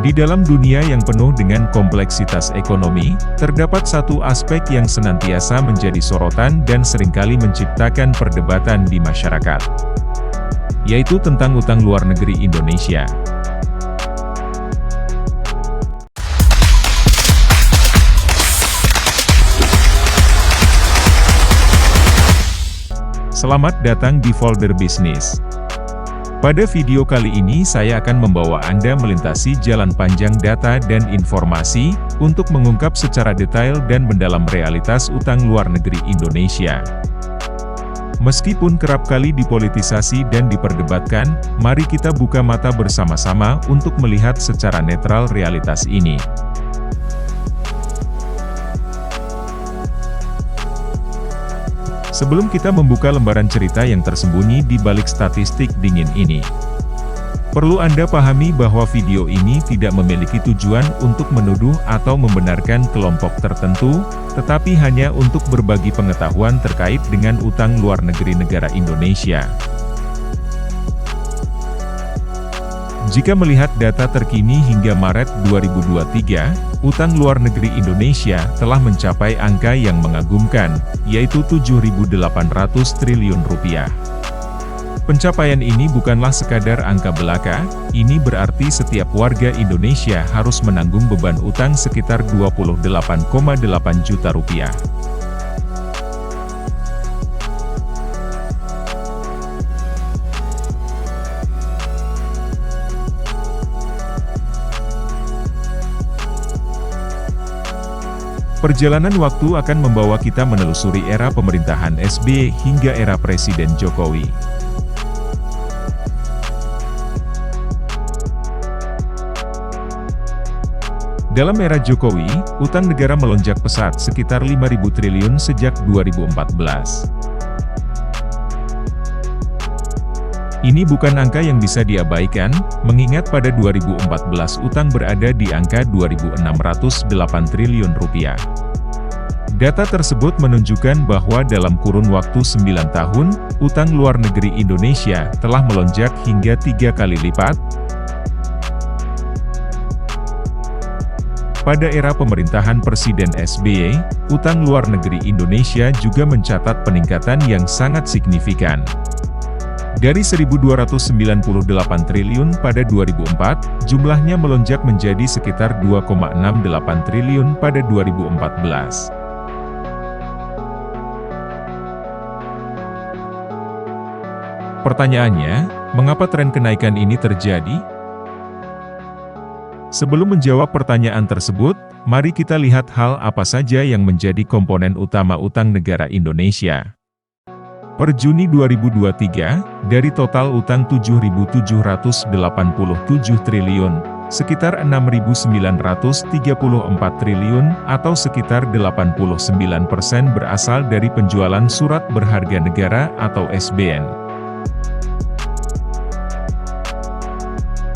Di dalam dunia yang penuh dengan kompleksitas ekonomi, terdapat satu aspek yang senantiasa menjadi sorotan dan seringkali menciptakan perdebatan di masyarakat, yaitu tentang utang luar negeri Indonesia. Selamat datang di Folder Bisnis. Pada video kali ini saya akan membawa Anda melintasi jalan panjang data dan informasi, untuk mengungkap secara detail dan mendalam realitas utang luar negeri Indonesia. Meskipun kerap kali dipolitisasi dan diperdebatkan, mari kita buka mata bersama-sama untuk melihat secara netral realitas ini. Sebelum kita membuka lembaran cerita yang tersembunyi di balik statistik dingin ini, perlu Anda pahami bahwa video ini tidak memiliki tujuan untuk menuduh atau membenarkan kelompok tertentu, tetapi hanya untuk berbagi pengetahuan terkait dengan utang luar negeri negara Indonesia. Jika melihat data terkini hingga Maret 2023, utang luar negeri Indonesia telah mencapai angka yang mengagumkan, yaitu 7.800 triliun rupiah. Pencapaian ini bukanlah sekadar angka belaka, ini berarti setiap warga Indonesia harus menanggung beban utang sekitar 28,8 juta rupiah. Perjalanan waktu akan membawa kita menelusuri era pemerintahan SBY hingga era Presiden Jokowi. Dalam era Jokowi, utang negara melonjak pesat sekitar 5.000 triliun sejak 2014. Ini bukan angka yang bisa diabaikan, mengingat pada 2014 utang berada di angka 2.608 triliun rupiah. Data tersebut menunjukkan bahwa dalam kurun waktu 9 tahun, utang luar negeri Indonesia telah melonjak hingga 3 kali lipat. Pada era pemerintahan Presiden SBY, utang luar negeri Indonesia juga mencatat peningkatan yang sangat signifikan. Dari 1.298 triliun pada 2004, jumlahnya melonjak menjadi sekitar 2,68 triliun pada 2014. Pertanyaannya, mengapa tren kenaikan ini terjadi? Sebelum menjawab pertanyaan tersebut, mari kita lihat hal apa saja yang menjadi komponen utama utang negara Indonesia. Per Juni 2023, dari total utang 7.787 triliun, sekitar 6.934 triliun atau sekitar 89% berasal dari penjualan surat berharga negara atau SBN.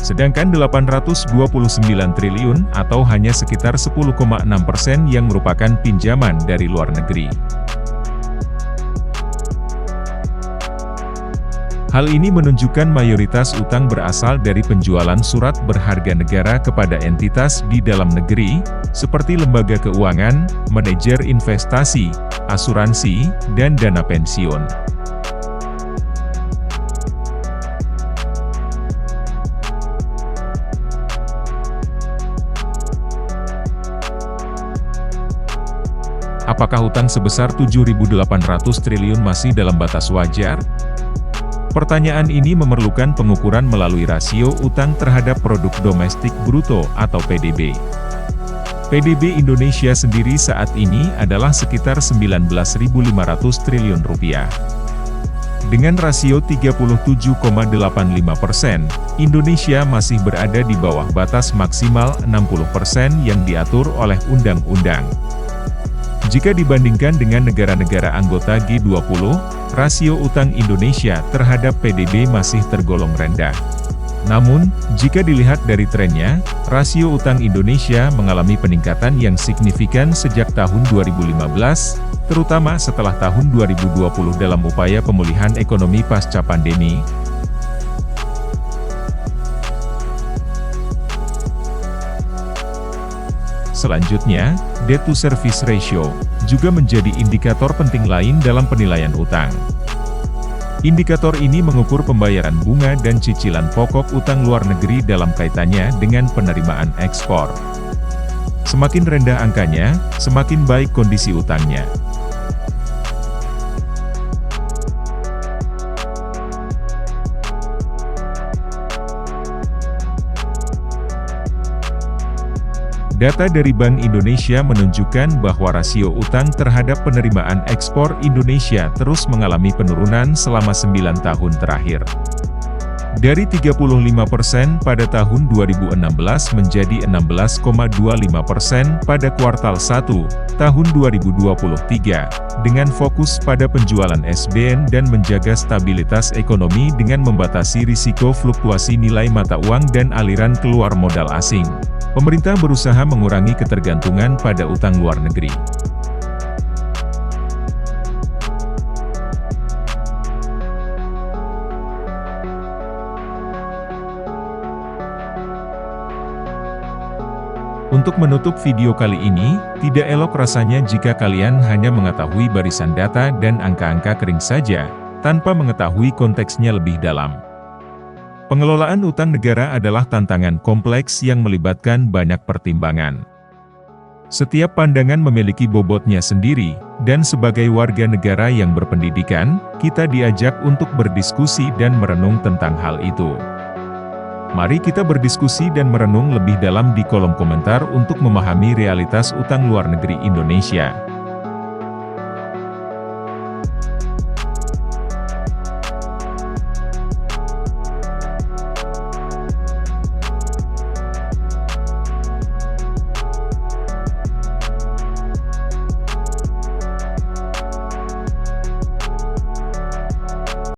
Sedangkan 829 triliun atau hanya sekitar 10,6% yang merupakan pinjaman dari luar negeri. Hal ini menunjukkan mayoritas utang berasal dari penjualan surat berharga negara kepada entitas di dalam negeri, seperti lembaga keuangan, manajer investasi, asuransi, dan dana pensiun. Apakah utang sebesar 7.800 triliun masih dalam batas wajar? Pertanyaan ini memerlukan pengukuran melalui rasio utang terhadap produk domestik bruto atau PDB. PDB Indonesia sendiri saat ini adalah sekitar 19.500 triliun rupiah. Dengan rasio 37,85%, Indonesia masih berada di bawah batas maksimal 60% yang diatur oleh undang-undang. Jika dibandingkan dengan negara-negara anggota G20, rasio utang Indonesia terhadap PDB masih tergolong rendah. Namun, jika dilihat dari trennya, rasio utang Indonesia mengalami peningkatan yang signifikan sejak tahun 2015, terutama setelah tahun 2020 dalam upaya pemulihan ekonomi pasca pandemi. Selanjutnya, debt to service ratio juga menjadi indikator penting lain dalam penilaian utang. Indikator ini mengukur pembayaran bunga dan cicilan pokok utang luar negeri dalam kaitannya dengan penerimaan ekspor. Semakin rendah angkanya, semakin baik kondisi utangnya. Data dari Bank Indonesia menunjukkan bahwa rasio utang terhadap penerimaan ekspor Indonesia terus mengalami penurunan selama 9 tahun terakhir. Dari 35% pada tahun 2016 menjadi 16,25% pada kuartal 1, tahun 2023, dengan fokus pada penjualan SBN dan menjaga stabilitas ekonomi dengan membatasi risiko fluktuasi nilai mata uang dan aliran keluar modal asing. Pemerintah berusaha mengurangi ketergantungan pada utang luar negeri. Untuk menutup video kali ini, tidak elok rasanya jika kalian hanya mengetahui barisan data dan angka-angka kering saja, tanpa mengetahui konteksnya lebih dalam. Pengelolaan utang negara adalah tantangan kompleks yang melibatkan banyak pertimbangan. Setiap pandangan memiliki bobotnya sendiri, dan sebagai warga negara yang berpendidikan, kita diajak untuk berdiskusi dan merenung tentang hal itu. Mari kita berdiskusi dan merenung lebih dalam di kolom komentar untuk memahami realitas utang luar negeri Indonesia.